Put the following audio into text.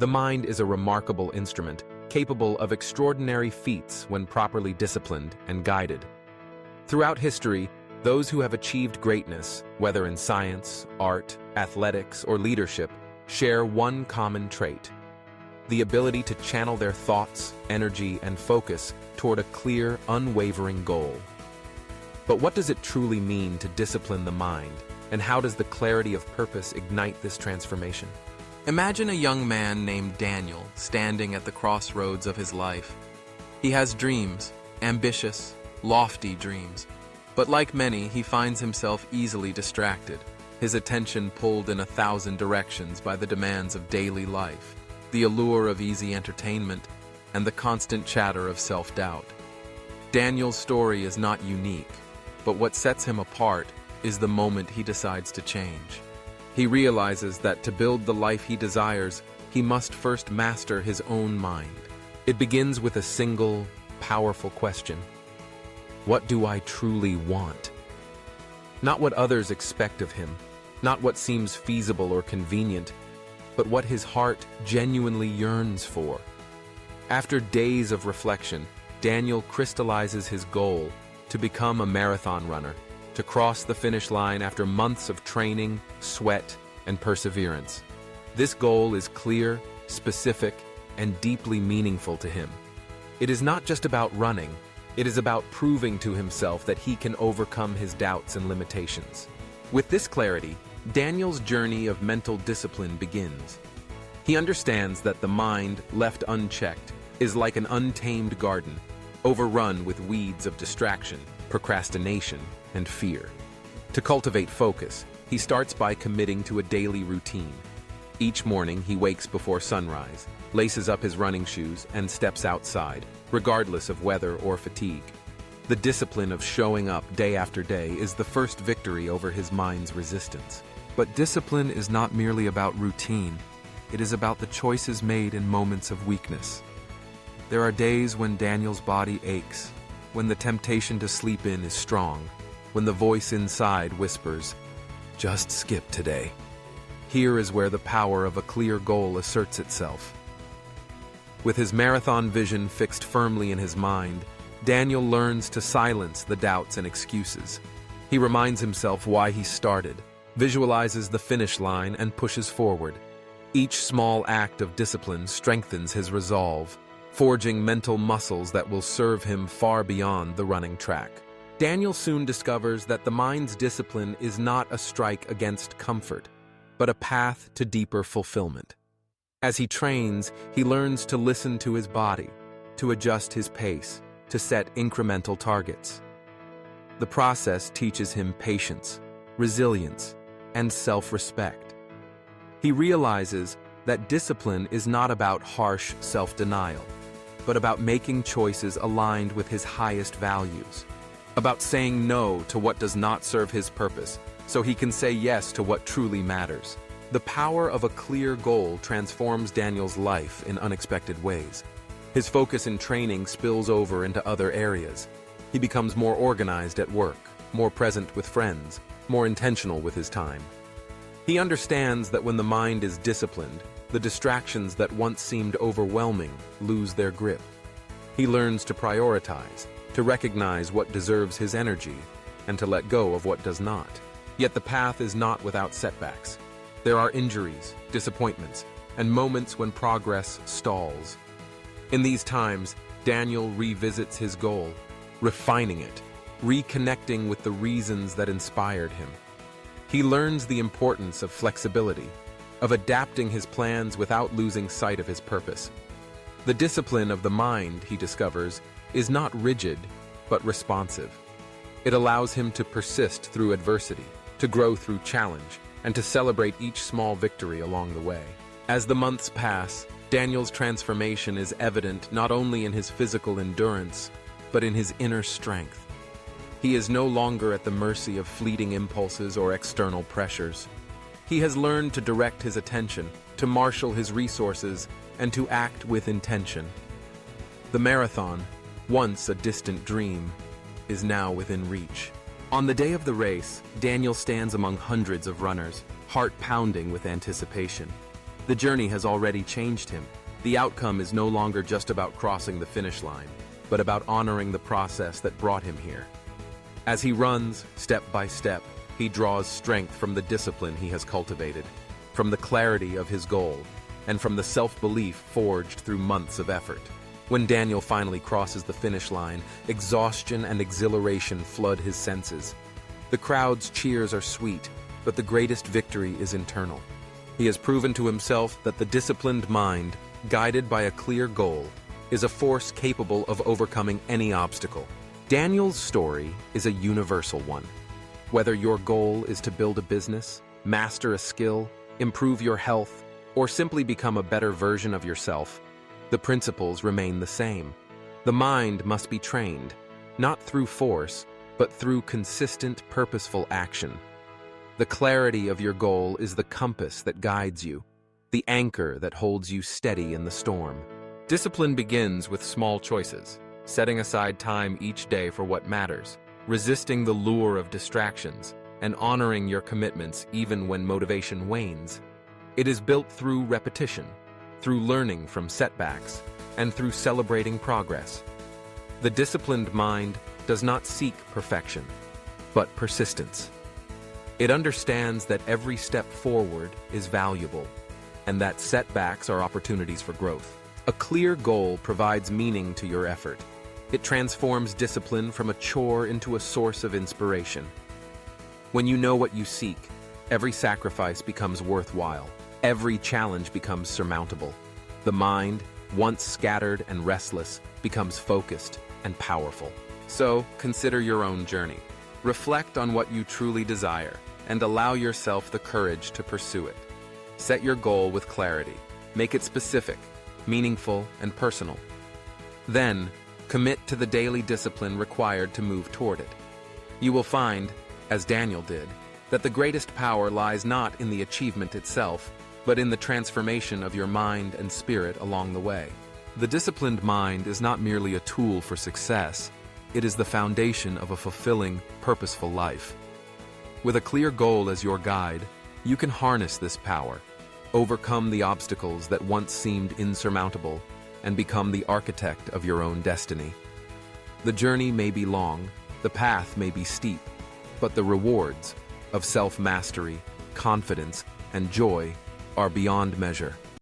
The mind is a remarkable instrument, capable of extraordinary feats when properly disciplined and guided. Throughout history, those who have achieved greatness, whether in science, art, athletics, or leadership, share one common trait: the ability to channel their thoughts, energy, and focus toward a clear, unwavering goal. But what does it truly mean to discipline the mind, and how does the clarity of purpose ignite this transformation? Imagine a young man named Daniel standing at the crossroads of his life. He has dreams, ambitious, lofty dreams. But like many, he finds himself easily distracted, his attention pulled in 1,000 directions by the demands of daily life, the allure of easy entertainment, and the constant chatter of self-doubt. Daniel's story is not unique, but what sets him apart is the moment he decides to change. He realizes that to build the life he desires, he must first master his own mind. It begins with a single, powerful question: what do I truly want? Not what others expect of him, not what seems feasible or convenient, but what his heart genuinely yearns for. After days of reflection, Daniel crystallizes his goal to become a marathon runner, to cross the finish line after months of training, sweat, and perseverance. This goal is clear, specific, and deeply meaningful to him. It is not just about running. It is about proving to himself that he can overcome his doubts and limitations. With this clarity, Daniel's journey of mental discipline begins. He understands that the mind, left unchecked, is like an untamed garden, overrun with weeds of distraction, procrastination, and fear. To cultivate focus, he starts by committing to a daily routine. Each morning, he wakes before sunrise, laces up his running shoes, and steps outside, regardless of weather or fatigue. The discipline of showing up day after day is the first victory over his mind's resistance. But discipline is not merely about routine. It is about the choices made in moments of weakness. There are days when Daniel's body aches, when the temptation to sleep in is strong, when the voice inside whispers, "Just skip today." Here is where the power of a clear goal asserts itself. With his marathon vision fixed firmly in his mind, Daniel learns to silence the doubts and excuses. He reminds himself why he started, visualizes the finish line, and pushes forward. Each small act of discipline strengthens his resolve, forging mental muscles that will serve him far beyond the running track. Daniel soon discovers that the mind's discipline is not a strike against comfort, but a path to deeper fulfillment. As he trains, he learns to listen to his body, to adjust his pace, to set incremental targets. The process teaches him patience, resilience, and self-respect. He realizes that discipline is not about harsh self-denial, but about making choices aligned with his highest values, about saying no to what does not serve his purpose, so he can say yes to what truly matters. The power of a clear goal transforms Daniel's life in unexpected ways. His focus in training spills over into other areas. He becomes more organized at work, more present with friends, more intentional with his time. He understands that when the mind is disciplined, the distractions that once seemed overwhelming lose their grip. He learns to prioritize, to recognize what deserves his energy, and to let go of what does not. Yet the path is not without setbacks. There are injuries, disappointments, and moments when progress stalls. In these times, Daniel revisits his goal, refining it, reconnecting with the reasons that inspired him. He learns the importance of flexibility, of adapting his plans without losing sight of his purpose. The discipline of the mind, he discovers, is not rigid, but responsive. It allows him to persist through adversity, to grow through challenge, and to celebrate each small victory along the way. As the months pass, Daniel's transformation is evident not only in his physical endurance, but in his inner strength. He is no longer at the mercy of fleeting impulses or external pressures. He has learned to direct his attention, to marshal his resources, and to act with intention. The marathon, once a distant dream, is now within reach. On the day of the race, Daniel stands among hundreds of runners, heart pounding with anticipation. The journey has already changed him. The outcome is no longer just about crossing the finish line, but about honoring the process that brought him here. As he runs, step by step, he draws strength from the discipline he has cultivated, from the clarity of his goal, and from the self-belief forged through months of effort. When Daniel finally crosses the finish line, exhaustion and exhilaration flood his senses. The crowd's cheers are sweet, but the greatest victory is internal. He has proven to himself that the disciplined mind, guided by a clear goal, is a force capable of overcoming any obstacle. Daniel's story is a universal one. Whether your goal is to build a business, master a skill, improve your health, or simply become a better version of yourself, the principles remain the same. The mind must be trained, not through force, but through consistent, purposeful action. The clarity of your goal is the compass that guides you, the anchor that holds you steady in the storm. Discipline begins with small choices, setting aside time each day for what matters, resisting the lure of distractions, and honoring your commitments even when motivation wanes. It is built through repetition, through learning from setbacks, and through celebrating progress. The disciplined mind does not seek perfection, but persistence. It understands that every step forward is valuable, and that setbacks are opportunities for growth. A clear goal provides meaning to your effort. It transforms discipline from a chore into a source of inspiration. When you know what you seek, every sacrifice becomes worthwhile. Every challenge becomes surmountable. The mind, once scattered and restless, becomes focused and powerful. So, consider your own journey. Reflect on what you truly desire, and allow yourself the courage to pursue it. Set your goal with clarity. Make it specific, meaningful, and personal. Then, commit to the daily discipline required to move toward it. You will find, as Daniel did, that the greatest power lies not in the achievement itself, but in the transformation of your mind and spirit along the way. The disciplined mind is not merely a tool for success, it is the foundation of a fulfilling, purposeful life. With a clear goal as your guide, you can harness this power, overcome the obstacles that once seemed insurmountable, and become the architect of your own destiny. The journey may be long, the path may be steep, but the rewards of self-mastery, confidence, and joy are beyond measure.